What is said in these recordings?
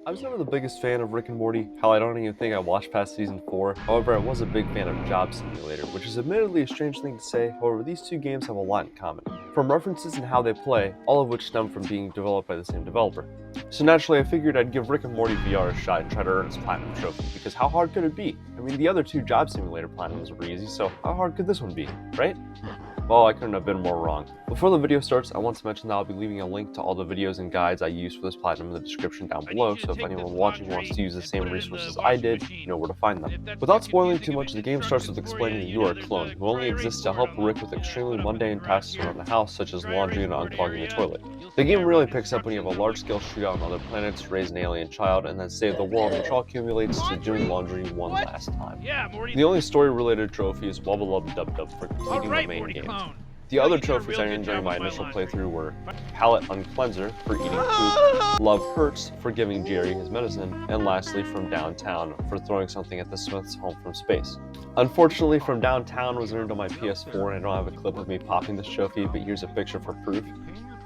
I was never the biggest fan of Rick and Morty. Hell, I don't even think I watched past season 4. However, I was a big fan of Job Simulator, which is admittedly a strange thing to say. However, these two games have a lot in common, from references and how they play, all of which stem from being developed by the same developer. So naturally, I figured I'd give Rick and Morty VR a shot and try to earn its platinum trophy, because how hard could it be? I mean, the other two Job Simulator platinums were easy, so how hard could this one be, right? Well, I couldn't have been more wrong. Before the video starts, I want to mention that I'll be leaving a link to all the videos and guides I use for this platinum in the description down below, so if anyone watching wants to use the same resources I did, you know where to find them. Without spoiling too much, the game starts with explaining that you are a clone, who only exists to help Rick with extremely mundane tasks around the house, such as laundry and unclogging the toilet. The game really picks up when you have a large-scale shootout on other planets, raise an alien child, and then save the world, which all accumulates to doing laundry one last time. The only story-related trophy is Wubba Lubba Dub Dub for completing the main game. The other trophies I earned during my initial playthrough were Palate Uncleanser for eating poop, Love Hurts for giving Jerry his medicine, and lastly From Downtown for throwing something at the Smiths home from space. Unfortunately, From Downtown was earned on my PS4 and I don't have a clip of me popping this trophy, but here's a picture for proof.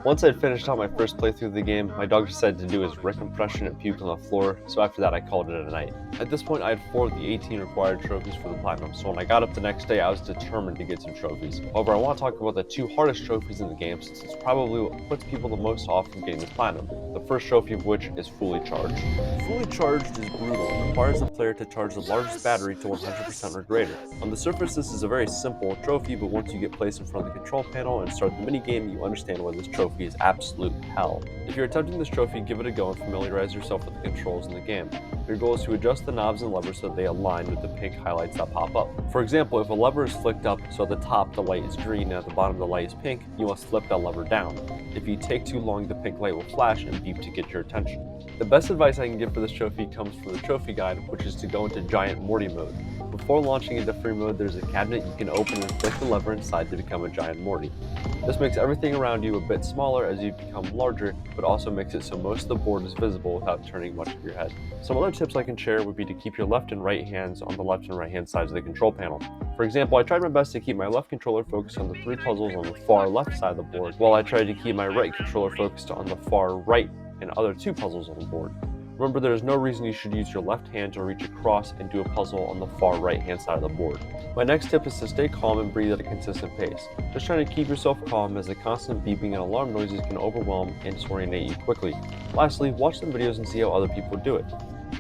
Once I'd finished out my first playthrough of the game, my dog decided to do his Rick impression and puke on the floor, so after that I called it a night. At this point I had 4 of the 18 required trophies for the platinum, so when I got up the next day I was determined to get some trophies. However, I want to talk about the 2 hardest trophies in the game, since it's probably what puts people the most off from getting the platinum, the first trophy of which is Fully Charged. Fully Charged is brutal and requires the player to charge the largest battery to 100% or greater. On the surface this is a very simple trophy, but once you get placed in front of the control panel and start the minigame, you understand why this trophy is absolute hell. If you're attempting this trophy, give it a go and familiarize yourself with the controls in the game. Your goal is to adjust the knobs and levers so that they align with the pink highlights that pop up. For example, if a lever is flicked up so at the top the light is green and at the bottom the light is pink, you must flip that lever down. If you take too long, the pink light will flash and beep to get your attention. The best advice I can give for this trophy comes from the trophy guide, which is to go into Giant Morty mode. Before launching into free mode, there's a cabinet you can open and flick the lever inside to become a Giant Morty. This makes everything around you a bit smaller as you become larger, but also makes it so most of the board is visible without turning much of your head. Some other tips I can share would be to keep your left and right hands on the left and right hand sides of the control panel. For example, I tried my best to keep my left controller focused on the 3 puzzles on the far left side of the board, while I tried to keep my right controller focused on the far right and other 2 puzzles on the board. Remember, there is no reason you should use your left hand to reach across and do a puzzle on the far right hand side of the board. My next tip is to stay calm and breathe at a consistent pace. Just trying to keep yourself calm, as the constant beeping and alarm noises can overwhelm and disorient you quickly. Lastly, watch some videos and see how other people do it.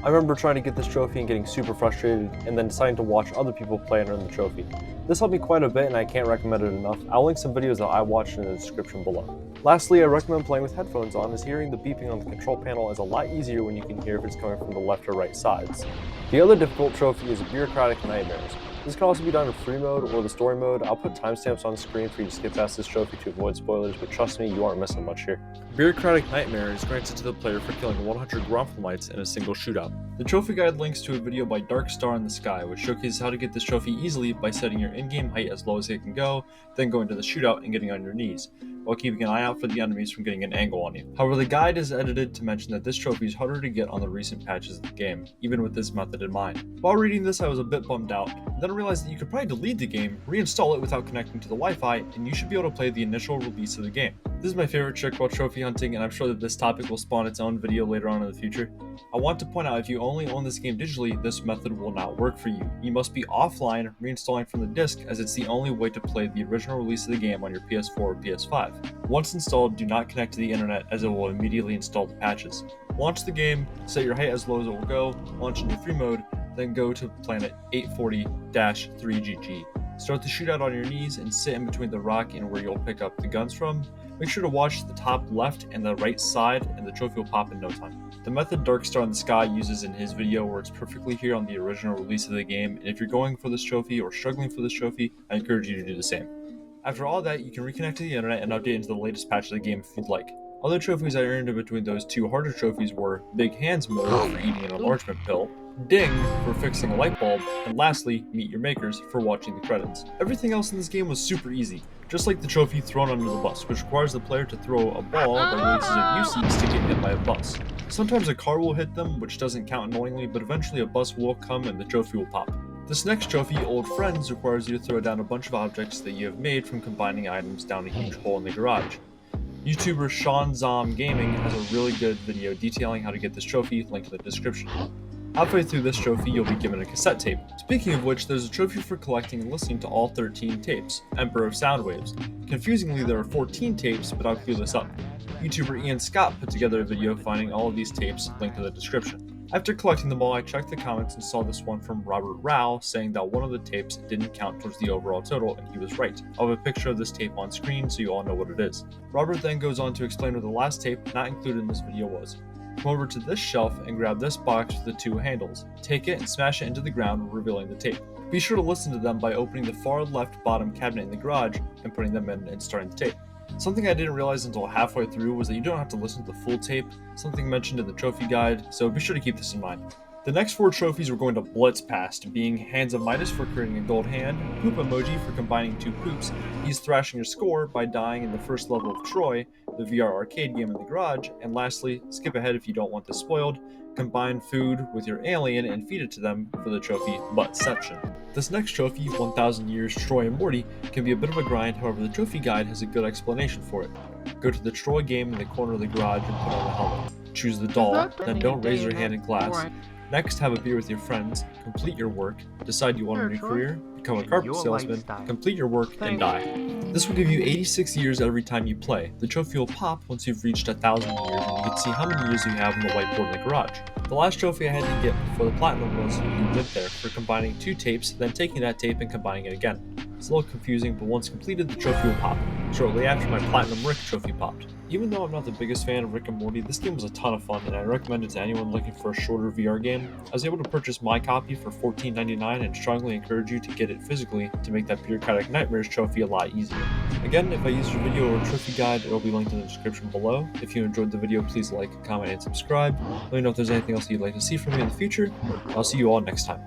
I remember trying to get this trophy and getting super frustrated, and then deciding to watch other people play and earn the trophy. This helped me quite a bit and I can't recommend it enough. I'll link some videos that I watched in the description below. Lastly, I recommend playing with headphones on, as hearing the beeping on the control panel is a lot easier when you can hear if it's coming from the left or right sides. The other difficult trophy is Bureaucratic Nightmares. This can also be done in free mode or the story mode. I'll put timestamps on screen for you to skip past this trophy to avoid spoilers, but trust me, you aren't missing much here. Bureaucratic Nightmare is granted to the player for killing 100 Grompholites in a single shootout. The trophy guide links to a video by Dark Star in the Sky, which showcases how to get this trophy easily by setting your in-game height as low as it can go, then going to the shootout and getting on your knees, while keeping an eye out for the enemies from getting an angle on you. However, the guide is edited to mention that this trophy is harder to get on the recent patches of the game, even with this method in mind. While reading this, I was a bit bummed out, then I realized that you could probably delete the game, reinstall it without connecting to the Wi-Fi, and you should be able to play the initial release of the game. This is my favorite trick while trophy hunting, and I'm sure that this topic will spawn its own video later on in the future. I want to point out, if you only own this game digitally, this method will not work for you. You must be offline, reinstalling from the disc, as it's the only way to play the original release of the game on your PS4 or PS5. Once installed, do not connect to the internet, as it will immediately install the patches. Launch the game, set your height as low as it will go, launch into free mode, then go to planet 840-3GG. Start the shootout on your knees and sit in between the rock and where you'll pick up the guns from. Make sure to watch the top left and the right side, and the trophy will pop in no time. The method Dark Star in the Sky uses in his video works perfectly here on the original release of the game, and if you're going for this trophy or struggling for this trophy, I encourage you to do the same. After all that, you can reconnect to the internet and update into the latest patch of the game if you'd like. Other trophies I earned in between those 2 harder trophies were Big Hands mode for eating an enlargement pill, Ding for fixing a light bulb, and lastly, Meet Your Makers for watching the credits. Everything else in this game was super easy, just like the trophy Thrown Under the Bus, which requires the player to throw a ball that releases a UC to get hit by a bus. Sometimes a car will hit them, which doesn't count annoyingly, but eventually a bus will come and the trophy will pop. This next trophy, Old Friends, requires you to throw down a bunch of objects that you have made from combining items down a huge hole in the garage. YouTuber Sean Zom Gaming has a really good video detailing how to get this trophy, linked in the description. Halfway through this trophy, you'll be given a cassette tape. Speaking of which, there's a trophy for collecting and listening to all 13 tapes, Emperor of Soundwaves. Confusingly, there are 14 tapes, but I'll clear this up. YouTuber Ian Scott put together a video finding all of these tapes, linked in the description. After collecting them all, I checked the comments and saw this one from Robert Rao saying that one of the tapes didn't count towards the overall total, and he was right. I'll have a picture of this tape on screen so you all know what it is. Robert then goes on to explain what the last tape, not included in this video, was. Come over to this shelf and grab this box with the two handles. Take it and smash it into the ground, revealing the tape. Be sure to listen to them by opening the far left bottom cabinet in the garage and putting them in and starting the tape. Something I didn't realize until halfway through was that you don't have to listen to the full tape, something mentioned in the trophy guide, so be sure to keep this in mind. The next 4 trophies we're going to blitz past, being Hands of Midas for creating a gold hand, Poop Emoji for combining 2 poops, He's thrashing your score by dying in the first level of Troy, the VR arcade game in the garage, and lastly, skip ahead if you don't want this spoiled, combine food with your alien and feed it to them for the trophy Buttception. This next trophy, 1000 Years Troy and Morty, can be a bit of a grind, however the trophy guide has a good explanation for it. Go to the Troy game in the corner of the garage and put on the helmet. Choose the doll, then don't raise your hand in class. Next, have a beer with your friends, complete your work, decide you want a new career, become a carpet salesman, complete your work, and die. This will give you 86 years every time you play. The trophy will pop once you've reached 1000 years and you can see how many years you have on the whiteboard in the garage. The last trophy I had to get before the platinum was You Lived There for combining 2 tapes, then taking that tape and combining it again. It's a little confusing, but once completed, the trophy will pop. Shortly after, my Platinum Rick trophy popped. Even though I'm not the biggest fan of Rick and Morty, this game was a ton of fun, and I recommend it to anyone looking for a shorter VR game. I was able to purchase my copy for $14.99 and strongly encourage you to get it physically to make that Bureaucratic Nightmares trophy a lot easier. Again, if I used your video or trophy guide, it will be linked in the description below. If you enjoyed the video, please like, comment, and subscribe. Let me know if there's anything else you'd like to see from me in the future. I'll see you all next time.